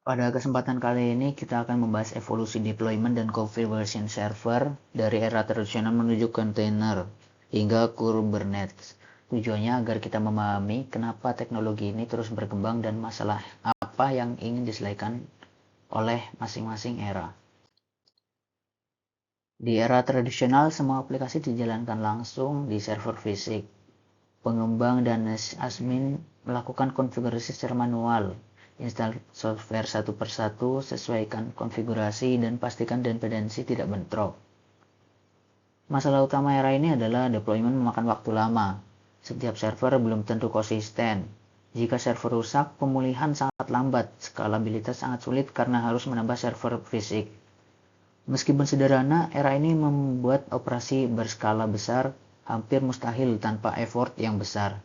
Pada kesempatan kali ini kita akan membahas evolusi deployment dan configuration server dari era tradisional menuju kontainer hingga Kubernetes. Tujuannya agar kita memahami kenapa teknologi ini terus berkembang dan masalah apa yang ingin diselesaikan oleh masing-masing era. Di era tradisional, semua aplikasi dijalankan langsung di server fisik. Pengembang dan admin melakukan konfigurasi secara manual, install software satu persatu, sesuaikan konfigurasi, dan pastikan dependensi tidak bentrok. Masalah utama era ini adalah deployment memakan waktu lama. Setiap server belum tentu konsisten. Jika server rusak, pemulihan sangat lambat, skalabilitas sangat sulit karena harus menambah server fisik. Meskipun sederhana, era ini membuat operasi berskala besar hampir mustahil tanpa effort yang besar.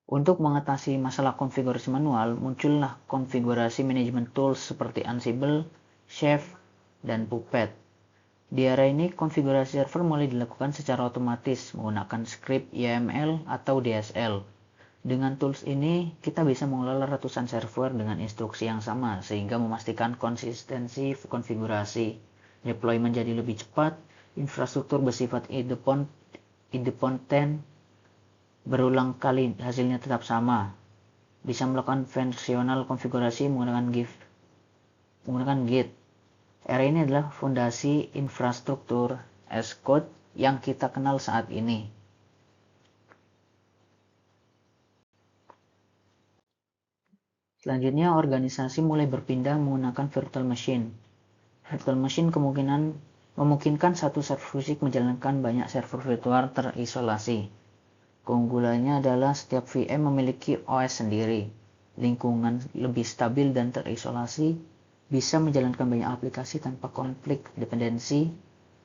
Untuk mengatasi masalah konfigurasi manual, muncullah konfigurasi manajemen tools seperti Ansible, Chef, dan Puppet. Di era ini, konfigurasi server mulai dilakukan secara otomatis menggunakan script YAML atau DSL. Dengan tools ini, kita bisa mengelola ratusan server dengan instruksi yang sama sehingga memastikan konsistensi konfigurasi. Deployment jadi lebih cepat, infrastruktur bersifat idempotent, berulang kali hasilnya tetap sama. Bisa melakukan versional konfigurasi menggunakan Git. Era ini adalah fondasi infrastruktur as code yang kita kenal saat ini. Selanjutnya, organisasi mulai berpindah menggunakan virtual machine. Virtual machine memungkinkan satu server fisik menjalankan banyak server virtual terisolasi. Keunggulannya adalah setiap VM memiliki OS sendiri, lingkungan lebih stabil dan terisolasi, bisa menjalankan banyak aplikasi tanpa konflik dependensi,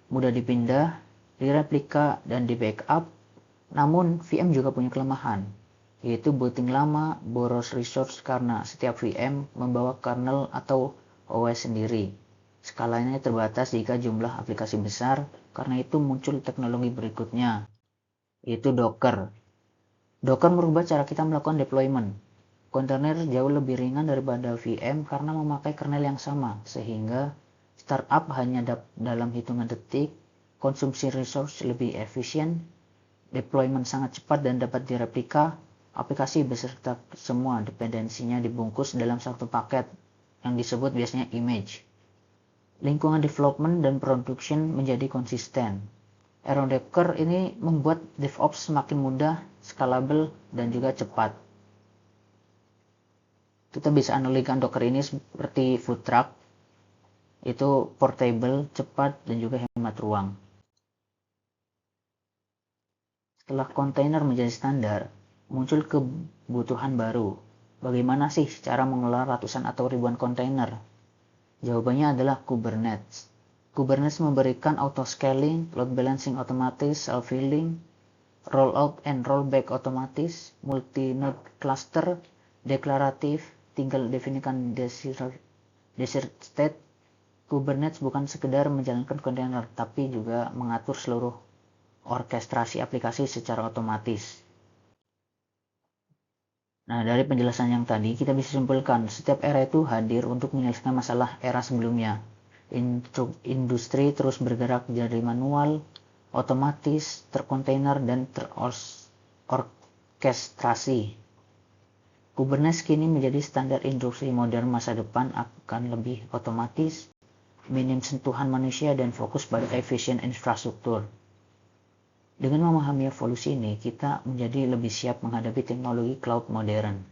mudah dipindah, direplika, dan di backup. Namun, VM juga punya kelemahan, yaitu booting lama, boros resource karena setiap VM membawa kernel atau OS sendiri. Skalanya terbatas jika jumlah aplikasi besar, karena itu muncul teknologi berikutnya, yaitu Docker. Docker merubah cara kita melakukan deployment. Kontainer jauh lebih ringan daripada VM karena memakai kernel yang sama, sehingga startup hanya dalam hitungan detik, konsumsi resource lebih efisien, deployment sangat cepat dan dapat direplika, aplikasi beserta semua dependensinya dibungkus dalam satu paket yang disebut biasanya image. Lingkungan development dan production menjadi konsisten. Era Docker ini membuat DevOps semakin mudah, scalable, dan juga cepat. Kita bisa analogikan Docker ini seperti food truck, itu portable, cepat, dan juga hemat ruang. Setelah kontainer menjadi standar, muncul kebutuhan baru. Bagaimana sih cara mengelola ratusan atau ribuan kontainer? Jawabannya adalah Kubernetes. Kubernetes memberikan auto-scaling, load balancing otomatis, self-healing, rollout and rollback otomatis, multi-node cluster, deklaratif, tinggal definisikan desert state. Kubernetes bukan sekedar menjalankan kontainer, tapi juga mengatur seluruh orkestrasi aplikasi secara otomatis. Nah, dari penjelasan yang tadi, kita bisa simpulkan setiap era itu hadir untuk menyelesaikan masalah era sebelumnya. Industri terus bergerak dari manual, otomatis, terkontainer, dan terorkestrasi. Kubernetes kini menjadi standar industri modern masa depan, akan lebih otomatis, minim sentuhan manusia, dan fokus pada efisien infrastruktur. Dengan memahami evolusi ini, kita menjadi lebih siap menghadapi teknologi cloud modern.